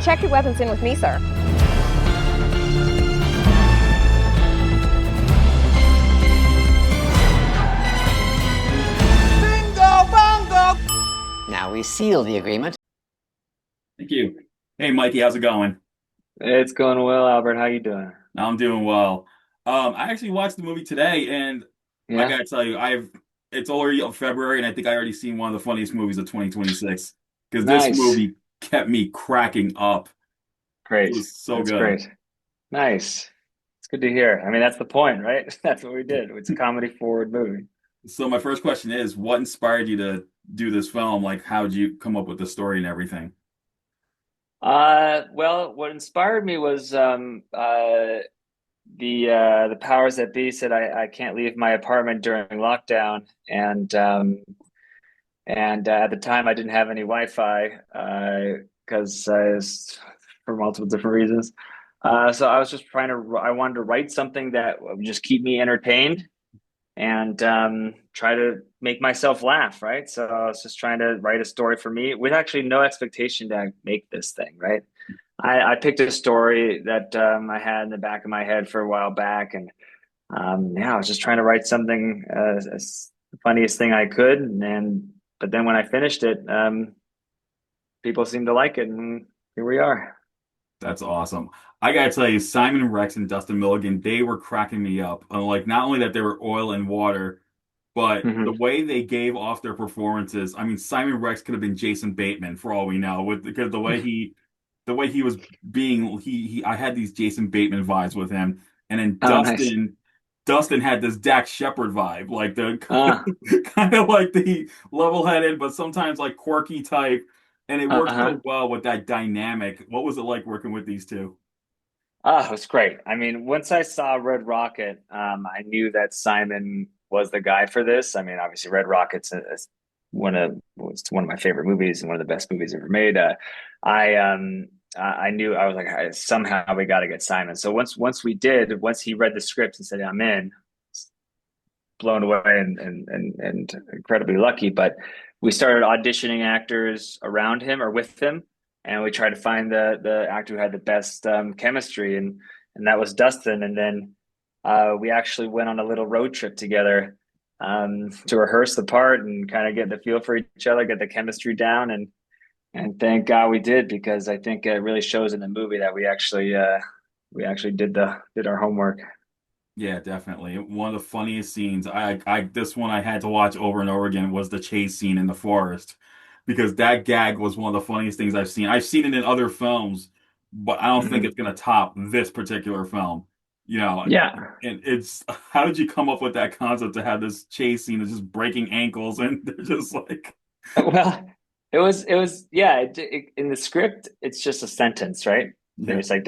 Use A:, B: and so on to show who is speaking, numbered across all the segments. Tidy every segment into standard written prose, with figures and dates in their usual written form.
A: Check your weapons in with me, sir.
B: Bingo bongo!
C: Now we seal the agreement.
D: Thank you. Hey, Mikey, how's it going?
E: It's going well, Albert. How you doing?
D: I'm doing well. I actually watched the movie today, and I
E: Yeah,
D: gotta tell you, it's already February, and I think I already seen one of the funniest movies of 2026 because this
E: nice.
D: movie kept me cracking up. It
E: Great.
D: was so
E: That's
D: good.
E: great. Nice. It's good to hear. I mean, that's the point, right? That's what we did. It's a comedy forward movie.
D: So my first question is, what inspired you to do this film? Like, how did you come up with the story and everything?
E: Well, what inspired me was the powers that be said I can't leave my apartment during lockdown, and at the time I didn't have any Wi-Fi because for multiple different reasons. So I was just I wanted to write something that would just keep me entertained and try to make myself laugh, right? So I was just trying to write a story for me with actually no expectation to make this thing, right? I picked a story that I had in the back of my head for a while back, and yeah, I was just trying to write something as the funniest thing I could, and but then when I finished it, people seemed to like it, and here we are.
D: That's awesome. I gotta tell you, Simon Rex and Dustin Milligan, they were cracking me up. Like, not only that they were oil and water, but the
E: Hmm.
D: way they gave off their performances. I mean, Simon Rex could have been Jason Bateman for all we know, with because the way he was being, I had these Jason Bateman vibes with him, and then
E: Oh, nice.
D: Dustin had this Dak Shepard vibe, like the
E: Uh,
D: kind of like the level-headed, but sometimes like quirky type, and it worked
E: uh-huh.
D: so well with that dynamic. What was it like working with these two?
E: Oh, it was great. I mean, once I saw Red Rocket, I knew that Simon was the guy for this. I mean, obviously, Red Rocket's it's one of my favorite movies and one of the best movies ever made. I I knew I was like, somehow we got to get Simon. So once he read the script and said, "I'm in," blown away and incredibly lucky. But we started auditioning actors around him or with him, and we tried to find the actor who had the best chemistry, and that was Dustin. And then we actually went on a little road trip together to rehearse the part and kind of get the feel for each other, get the chemistry down, and thank God we did because I think it really shows in the movie that we actually did our homework.
D: Yeah, definitely. One of the funniest scenes. I this one I had to watch over and over again was the chase scene in the forest because that gag was one of the funniest things I've seen. I've seen it in other films, but I don't think
E: Mhm.
D: it's gonna top this particular film. You know,
E: Yeah.
D: and it's how did you come up with that concept to have this chase scene of just breaking ankles and they're just like,
E: Well, it was yeah. In the script, it's just a sentence, right?
D: yeah,
E: There's like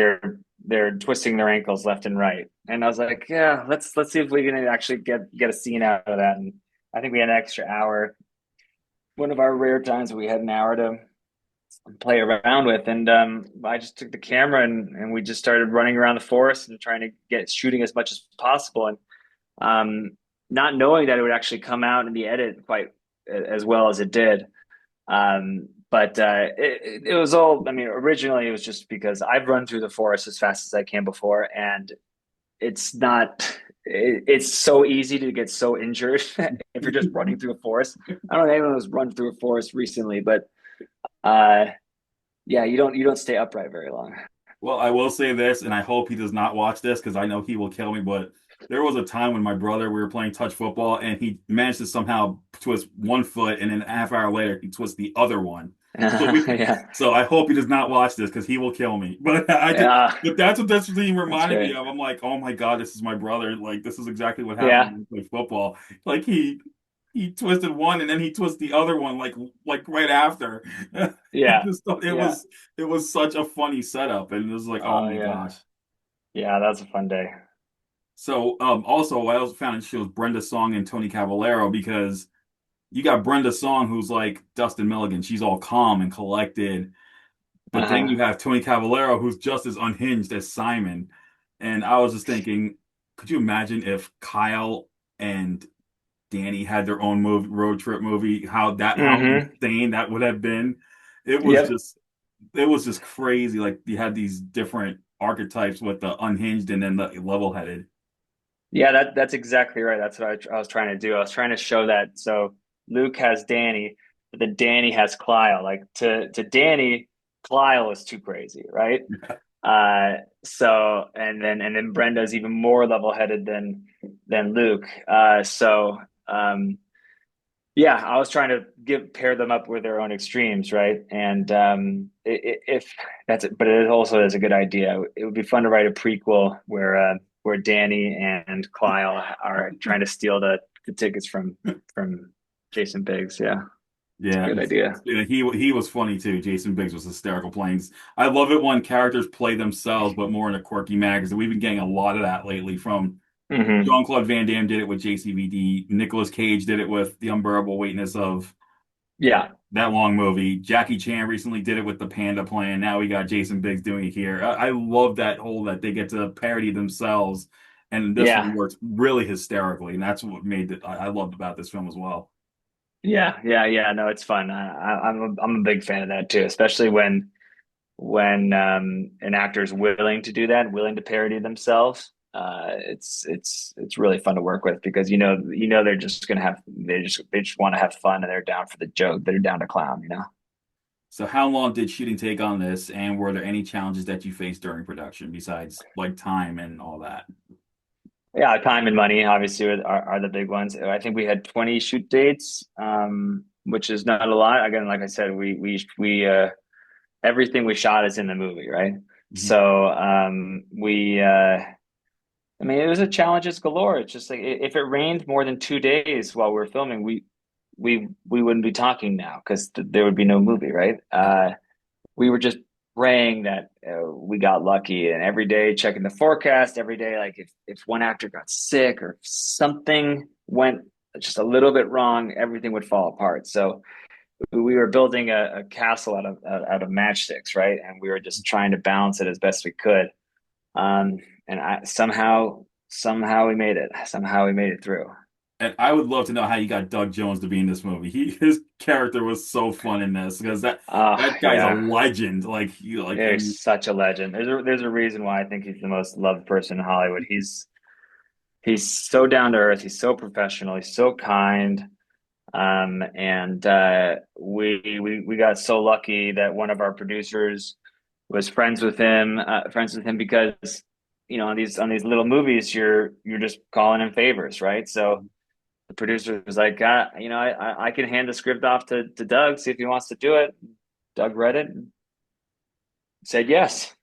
E: they're twisting their ankles left and right, and I was like, yeah, let's see if we can actually get a scene out of that. And I think we had an extra hour. One of our rare times we had an hour to play around with, and I just took the camera and we just started running around the forest and trying to get shooting as much as possible, and not knowing that it would actually come out in the edit quite as well as it did. But it was all, I mean, originally it was just because I've run through the forest as fast as I can before, and it's not, it's so easy to get so injured if you're just running through a forest. I don't know anyone who's run through a forest recently, but uh, yeah, you don't stay upright very long.
D: well, I will say this, and I hope he does not watch this because I know he will kill me. But there was a time when my brother, we were playing touch football, and he managed to somehow twist one foot, and then a half hour later, he twists the other one. So
E: Yeah,
D: so I hope he does not watch this because he will kill me. But
E: yeah,
D: but that's what this scene
E: that's
D: reminded me
E: great.
D: of. I'm like, oh my God, this is my brother. Like this is exactly what happened
E: Yeah,
D: when we played football. Like he twisted one, and then he twisted the other one, like right after.
E: yeah, yeah.
D: It was such a funny setup, and it was like, oh
E: Oh
D: my
E: yeah,
D: gosh.
E: yeah. That was a fun day.
D: So also I also found she was Brenda Song and Tony Cavalero because you got Brenda Song who's like Dustin Milligan. She's all calm and collected. But then you
E: Uh-huh.
D: have Tony Cavalero who's just as unhinged as Simon. And I was just thinking, could you imagine if Kyle and Danny had their own road trip movie, how
E: Hmm.
D: insane that would have been. It was
E: Yep.
D: just it was just crazy. Like you had these different archetypes with the unhinged and then the level-headed.
E: Yeah, that's exactly right. That's what I was trying to do. I was trying to show that. So Luke has Danny, but then Danny has Kyle. Like to Danny, Kyle is too crazy, right? So and then Brenda's even more level-headed than Luke. Yeah, I was trying to pair them up with their own extremes, right? And if that's it, but it also is a good idea. It would be fun to write a prequel where Danny and Kyle are trying to steal the tickets from Jason Biggs. Yeah, it's a
D: Yeah,
E: good idea.
D: he was funny too. Jason Biggs was hysterical playing. I love it when characters play themselves, but more in a quirky manner. Because we've been getting a lot of that lately. From
E: Hmm.
D: Jean-Claude Van Damme did it with JCVD. Nicolas Cage did it with The Unbearable Weightness of
E: Yeah,
D: that long movie. Jackie Chan recently did it with the Panda Plan. Now we got Jason Biggs doing it here. I love that whole that they get to parody themselves, and this one
E: yeah,
D: works really hysterically, and that's what made it. I loved about this film as well.
E: yeah. No, it's fun. I'm a big fan of that too, especially when an actor is willing to do that, willing to parody themselves. It's really fun to work with because they're just gonna have they just want to have fun and they're down for the joke. They're down to clown.
D: So, how long did shooting take on this, and were there any challenges that you faced during production besides like time and all that?
E: Yeah, time and money obviously are the big ones. I think we had 20 shoot dates, which is not a lot. Again, like I said, we everything we shot is in the movie, right?
D: Mhm.
E: So we I mean, it was a challenges galore. It's just like if it rained more than 2 days while we are filming, we wouldn't be talking now because there would be no movie, right? We were just praying that we got lucky, and every day checking the forecast. Every day, like if one actor got sick or if something went just a little bit wrong, everything would fall apart. So we were building a castle out of matchsticks, right? And we were just trying to balance it as best we could. And somehow we made it. Somehow we made it through.
D: And I would love to know how you got Doug Jones to be in this movie. His character was so fun in this because that guy's a
E: Yeah,
D: legend. And
E: there's such a legend. There's a reason why I think he's the most loved person in Hollywood. He's so down to earth. He's so professional. He's so kind. And we got so lucky that one of our producers was friends with him because on these little movies you're just calling in favors, right? So the producer was like, I can hand the script off to Doug, see if he wants to do it. Doug read it and said yes.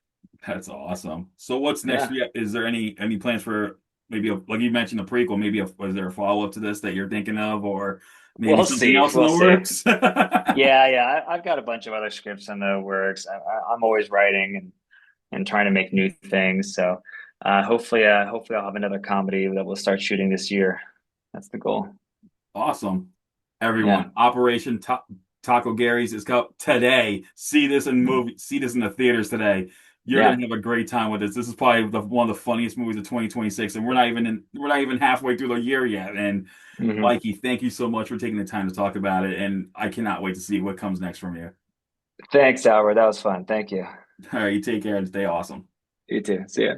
D: that's awesome. So what's next for
E: Yeah,
D: you? Is there any plans for maybe like you mentioned the prequel? Maybe was there a follow up to this that you're thinking of, or maybe
E: we'll
D: something
E: see.
D: else in
E: We'll
D: the
E: see.
D: works?
E: Yeah. I've got a bunch of other scripts in the works. I'm always writing and trying to make new things. So hopefully I'll have another comedy that we'll start shooting this year. That's the goal.
D: Awesome.
E: Yeah.
D: Everyone, Taco Gary's is out today. See this in the theaters today. You're
E: Yeah.
D: gonna have a great time with this. This is probably one of the funniest movies of 2026, and we're not even halfway through the year yet. And
E: Hmm.
D: Mikey, thank you so much for taking the time to talk about it, and I cannot wait to see what comes next from you.
E: Thanks, Albert. That was fun. Thank you.
D: All right, you take care and stay awesome.
E: You too. See ya.